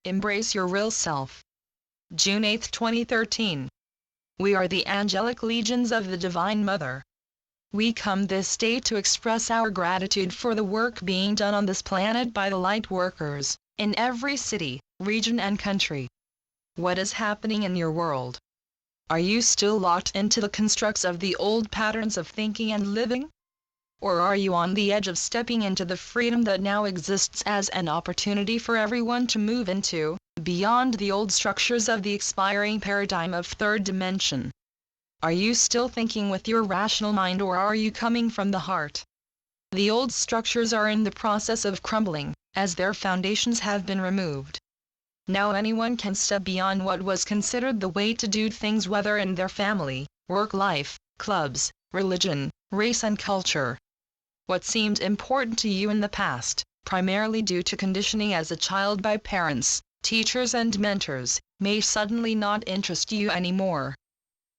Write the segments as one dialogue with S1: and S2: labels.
S1: Embrace your real self. June 8, 2013. We are the angelic legions of the Divine Mother. We come this day to express our gratitude for the work being done on this planet by the light workers, in every city, region and country. What is happening in your world? Are you still locked into the constructs of the old patterns of thinking and living? Or are you on the edge of stepping into the freedom that now exists as an opportunity for everyone to move into, beyond the old structures of the expiring paradigm of third dimension? Are you still thinking with your rational mind, or are you coming from the heart? The old structures are in the process of crumbling, as their foundations have been removed. Now anyone can step beyond what was considered the way to do things, whether in their family, work life, clubs, religion, race and culture. What seemed important to you in the past, primarily due to conditioning as a child by parents, teachers and mentors, may suddenly not interest you anymore.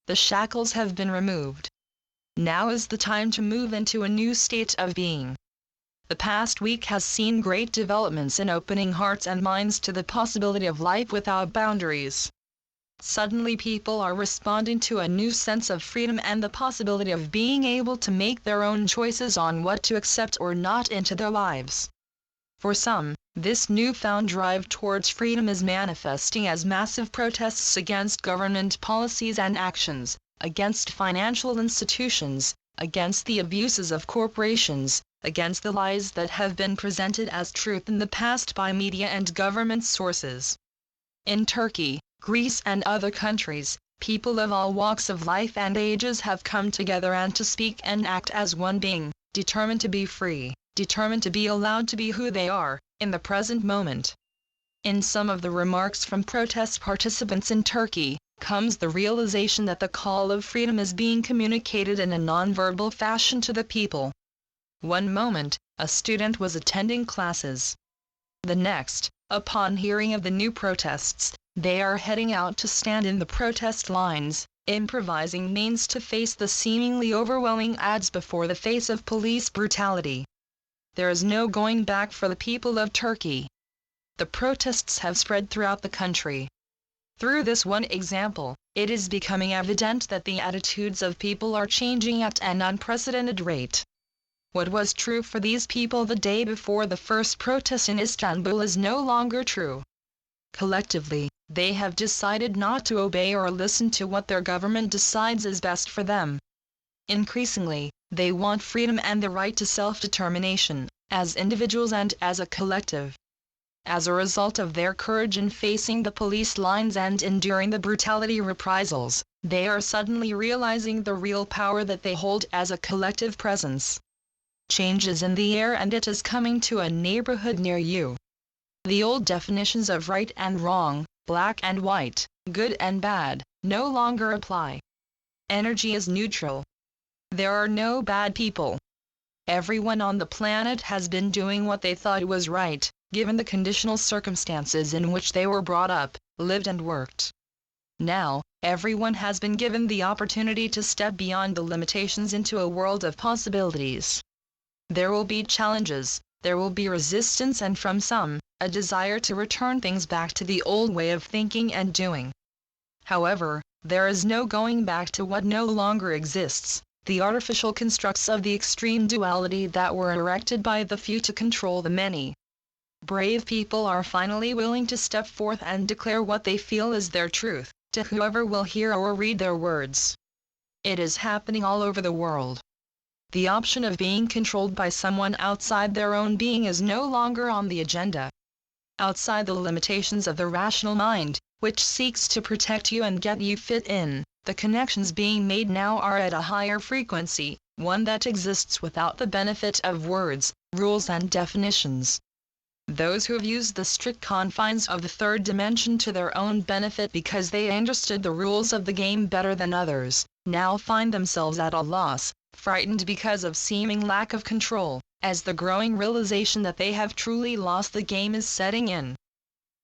S1: The shackles have been removed. Now is the time to move into a new state of being. The past week has seen great developments in opening hearts and minds to the possibility of life without boundaries. Suddenly people are responding to a new sense of freedom and the possibility of being able to make their own choices on what to accept or not into their lives. For some, this newfound drive towards freedom is manifesting as massive protests against government policies and actions, against financial institutions, against the abuses of corporations, against the lies that have been presented as truth in the past by media and government sources. In Turkey, Greece and other countries, people of all walks of life and ages have come together and to speak and act as one being, determined to be free, determined to be allowed to be who they are, in the present moment. In some of the remarks from protest participants in Turkey, comes the realization that the call of freedom is being communicated in a nonverbal fashion to the people. One moment, a student was attending classes. The next, upon hearing of the new protests, they are heading out to stand in the protest lines, improvising means to face the seemingly overwhelming odds before the face of police brutality. There is no going back for the people of Turkey. The protests have spread throughout the country. Through this one example, it is becoming evident that the attitudes of people are changing at an unprecedented rate. What was true for these people the day before the first protest in Istanbul is no longer true. Collectively, they have decided not to obey or listen to what their government decides is best for them. Increasingly, they want freedom and the right to self-determination, as individuals and as a collective. As a result of their courage in facing the police lines and enduring the brutality reprisals, they are suddenly realizing the real power that they hold as a collective presence. Change is in the air and it is coming to a neighborhood near you. The old definitions of right and wrong, black and white, good and bad, no longer apply. Energy is neutral. There are no bad people. Everyone on the planet has been doing what they thought was right, given the conditional circumstances in which they were brought up, lived and worked. Now, everyone has been given the opportunity to step beyond the limitations into a world of possibilities. There will be challenges, there will be resistance and from some, a desire to return things back to the old way of thinking and doing. However, there is no going back to what no longer exists, the artificial constructs of the extreme duality that were erected by the few to control the many. Brave people are finally willing to step forth and declare what they feel is their truth, to whoever will hear or read their words. It is happening all over the world. The option of being controlled by someone outside their own being is no longer on the agenda. Outside the limitations of the rational mind, which seeks to protect you and get you fit in, the connections being made now are at a higher frequency, one that exists without the benefit of words, rules and definitions. Those who have used the strict confines of the third dimension to their own benefit because they understood the rules of the game better than others, now find themselves at a loss, frightened because of seeming lack of control, as the growing realization that they have truly lost the game is setting in.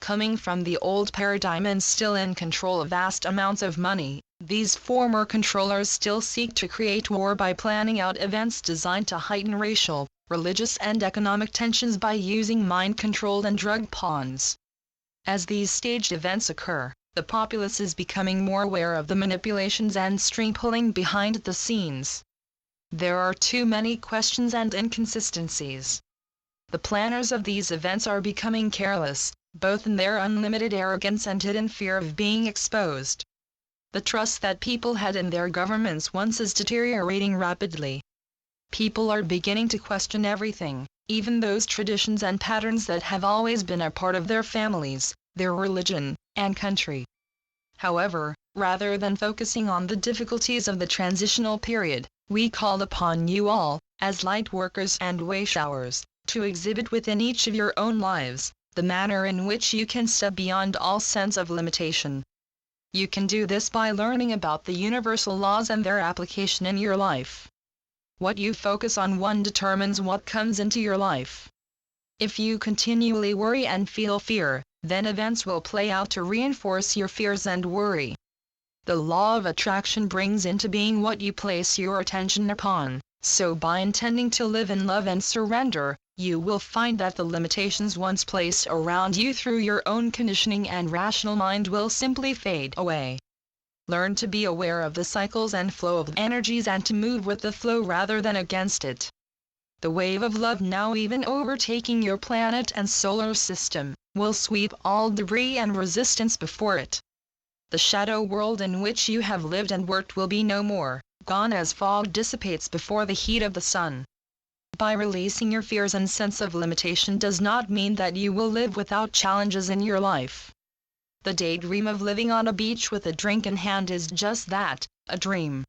S1: Coming from the old paradigm and still in control of vast amounts of money, these former controllers still seek to create war by planning out events designed to heighten racial, religious and economic tensions by using mind control and drug pawns. As these staged events occur, the populace is becoming more aware of the manipulations and string pulling behind the scenes. There are too many questions and inconsistencies. The planners of these events are becoming careless, both in their unlimited arrogance and hidden fear of being exposed. The trust that people had in their governments once is deteriorating rapidly. People are beginning to question everything, even those traditions and patterns that have always been a part of their families, their religion, and country. However, rather than focusing on the difficulties of the transitional period, we call upon you all, as light workers and way showers, to exhibit within each of your own lives the manner in which you can step beyond all sense of limitation. You can do this by learning about the universal laws and their application in your life. What you focus on determines what comes into your life. If you continually worry and feel fear, then events will play out to reinforce your fears and worry. The law of attraction brings into being what you place your attention upon, so by intending to live in love and surrender, you will find that the limitations once placed around you through your own conditioning and rational mind will simply fade away. Learn to be aware of the cycles and flow of energies and to move with the flow rather than against it. The wave of love, now even overtaking your planet and solar system, will sweep all debris and resistance before it. The shadow world in which you have lived and worked will be no more, gone as fog dissipates before the heat of the sun. By releasing your fears and sense of limitation does not mean that you will live without challenges in your life. The daydream of living on a beach with a drink in hand is just that, a dream.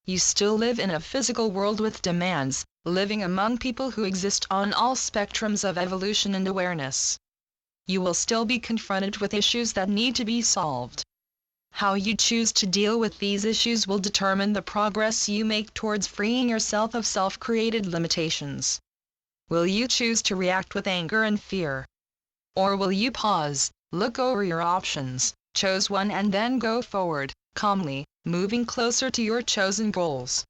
S1: You still live in a physical world with demands, living among people who exist on all spectrums of evolution and awareness. You will still be confronted with issues that need to be solved. How you choose to deal with these issues will determine the progress you make towards freeing yourself of self-created limitations. Will you choose to react with anger and fear? Or will you pause, look over your options, choose one and then go forward, calmly, moving closer to your chosen goals?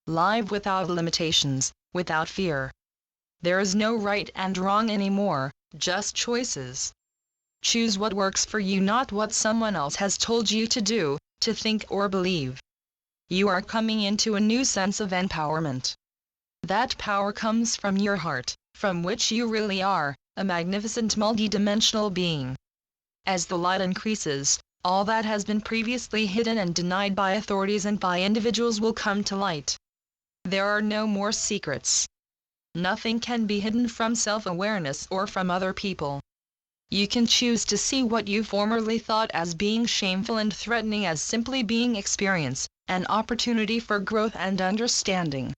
S1: Live without limitations, without fear. There is no right and wrong anymore, just choices. Choose what works for you, not what someone else has told you to do, to think or believe. You are coming into a new sense of empowerment. That power comes from your heart, from which you really are, a magnificent multidimensional being. As the light increases, all that has been previously hidden and denied by authorities and by individuals will come to light. There are no more secrets. Nothing can be hidden from self-awareness or from other people. You can choose to see what you formerly thought as being shameful and threatening as simply being experience, an opportunity for growth and understanding.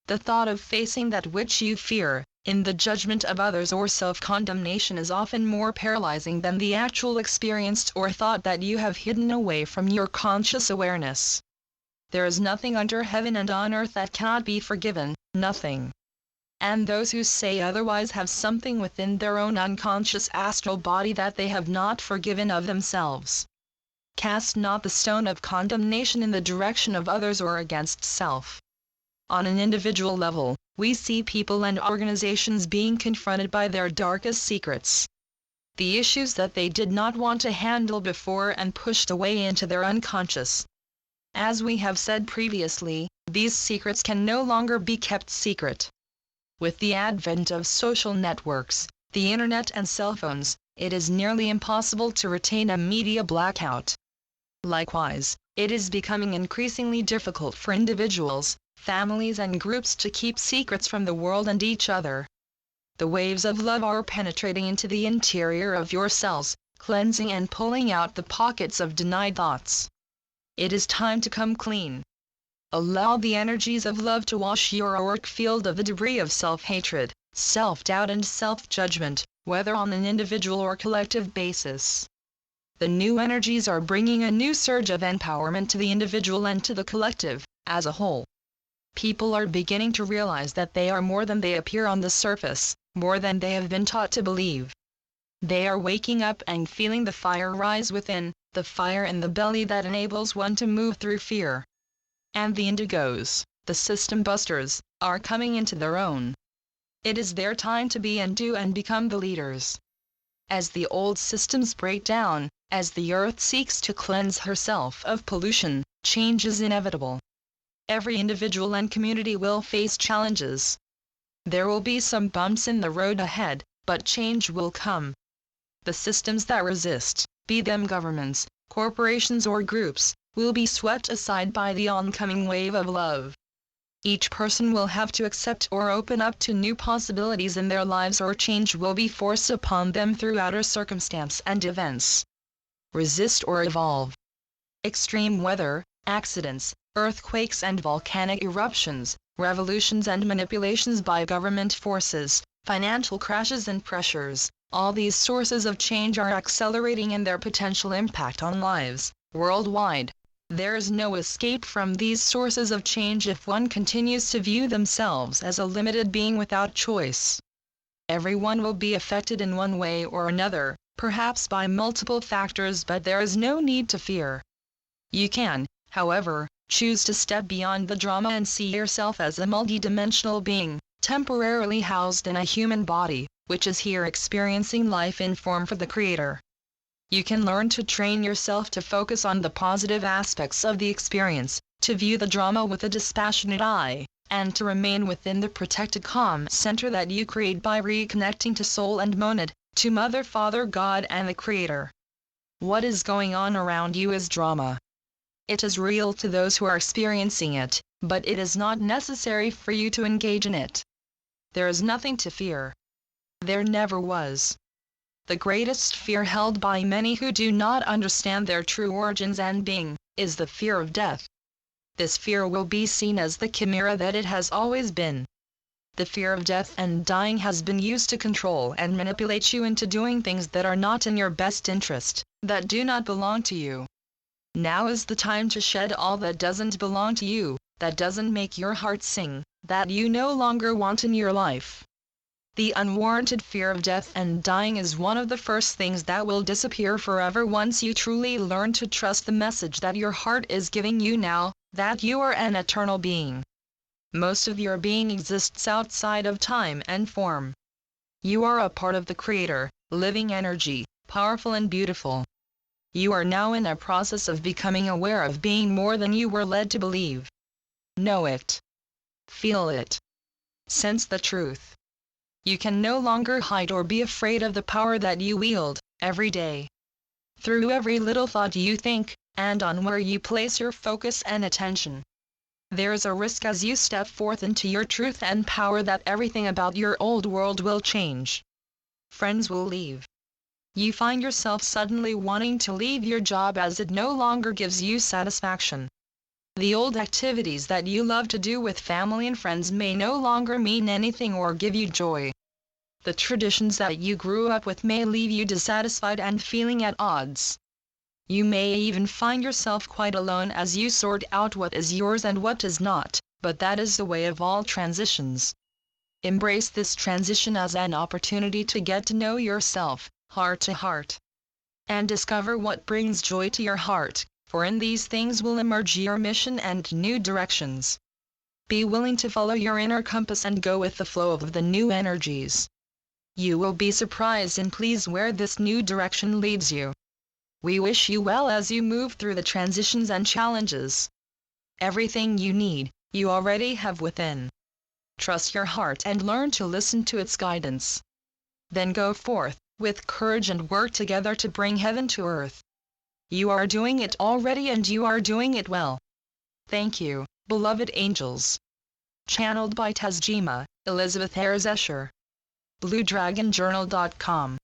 S1: The thought of facing that which you fear, in the judgment of others or self-condemnation, is often more paralyzing than the actual experienced or thought that you have hidden away from your conscious awareness. There is nothing under heaven and on earth that cannot be forgiven, nothing. And those who say otherwise have something within their own unconscious astral body that they have not forgiven of themselves. Cast not the stone of condemnation in the direction of others or against self. On an individual level, we see people and organizations being confronted by their darkest secrets. The issues that they did not want to handle before and pushed away into their unconscious. As we have said previously, these secrets can no longer be kept secret. With the advent of social networks, the internet and cell phones, it is nearly impossible to retain a media blackout. Likewise, it is becoming increasingly difficult for individuals, families and groups to keep secrets from the world and each other. The waves of love are penetrating into the interior of your cells, cleansing and pulling out the pockets of denied thoughts. It is time to come clean. Allow the energies of love to wash your auric field of the debris of self-hatred, self-doubt and self-judgment, whether on an individual or collective basis. The new energies are bringing a new surge of empowerment to the individual and to the collective, as a whole. People are beginning to realize that they are more than they appear on the surface, more than they have been taught to believe. They are waking up and feeling the fire rise within, the fire in the belly that enables one to move through fear. And the indigos, the system busters, are coming into their own. It is their time to be and do and become the leaders. as the old systems break down, as the earth seeks to cleanse herself of pollution, change is inevitable. Every individual and community will face challenges. There will be some bumps in the road ahead, but change will come. The systems that resist, be them governments, corporations or groups, will be swept aside by the oncoming wave of love. Each person will have to accept or open up to new possibilities in their lives, or change will be forced upon them through outer circumstance and events. Resist or evolve. Extreme weather, accidents, earthquakes and volcanic eruptions, revolutions and manipulations by government forces, financial crashes and pressures, all these sources of change are accelerating in their potential impact on lives, worldwide. There is no escape from these sources of change if one continues to view themselves as a limited being without choice. Everyone will be affected in one way or another, perhaps by multiple factors, but there is no need to fear. You can, however, choose to step beyond the drama and see yourself as a multidimensional being, temporarily housed in a human body, which is here experiencing life in form for the Creator. You can learn to train yourself to focus on the positive aspects of the experience, to view the drama with a dispassionate eye, and to remain within the protected calm center that you create by reconnecting to Soul and Monad, to Mother, Father, God and the Creator. What is going on around you is drama. It is real to those who are experiencing it, but it is not necessary for you to engage in it. There is nothing to fear. There never was. The greatest fear held by many who do not understand their true origins and being, is the fear of death. This fear will be seen as the chimera that it has always been. The fear of death and dying has been used to control and manipulate you into doing things that are not in your best interest, that do not belong to you. Now is the time to shed all that doesn't belong to you, that doesn't make your heart sing, that you no longer want in your life. The unwarranted fear of death and dying is one of the first things that will disappear forever once you truly learn to trust the message that your heart is giving you now, that you are an eternal being. Most of your being exists outside of time and form. You are a part of the Creator, living energy, powerful and beautiful. You are now in a process of becoming aware of being more than you were led to believe. Know it. Feel it. Sense the truth. You can no longer hide or be afraid of the power that you wield, every day. Through every little thought you think, and on where you place your focus and attention. There is a risk as you step forth into your truth and power that everything about your old world will change. Friends will leave. You find yourself suddenly wanting to leave your job as it no longer gives you satisfaction. The old activities that you love to do with family and friends may no longer mean anything or give you joy. The traditions that you grew up with may leave you dissatisfied and feeling at odds. You may even find yourself quite alone as you sort out what is yours and what is not, but that is the way of all transitions. Embrace this transition as an opportunity to get to know yourself, heart to heart, and discover what brings joy to your heart, for in these things will emerge your mission and new directions. Be willing to follow your inner compass and go with the flow of the new energies. You will be surprised and pleased where this new direction leads you. We wish you well as you move through the transitions and challenges. Everything you need, you already have within. Trust your heart and learn to listen to its guidance. Then go forth, with courage, and work together to bring heaven to earth. You are doing it already and you are doing it well. Thank you, beloved angels. Channeled by Tezjima, Elizabeth Ayres Escher. BlueDragonJournal.com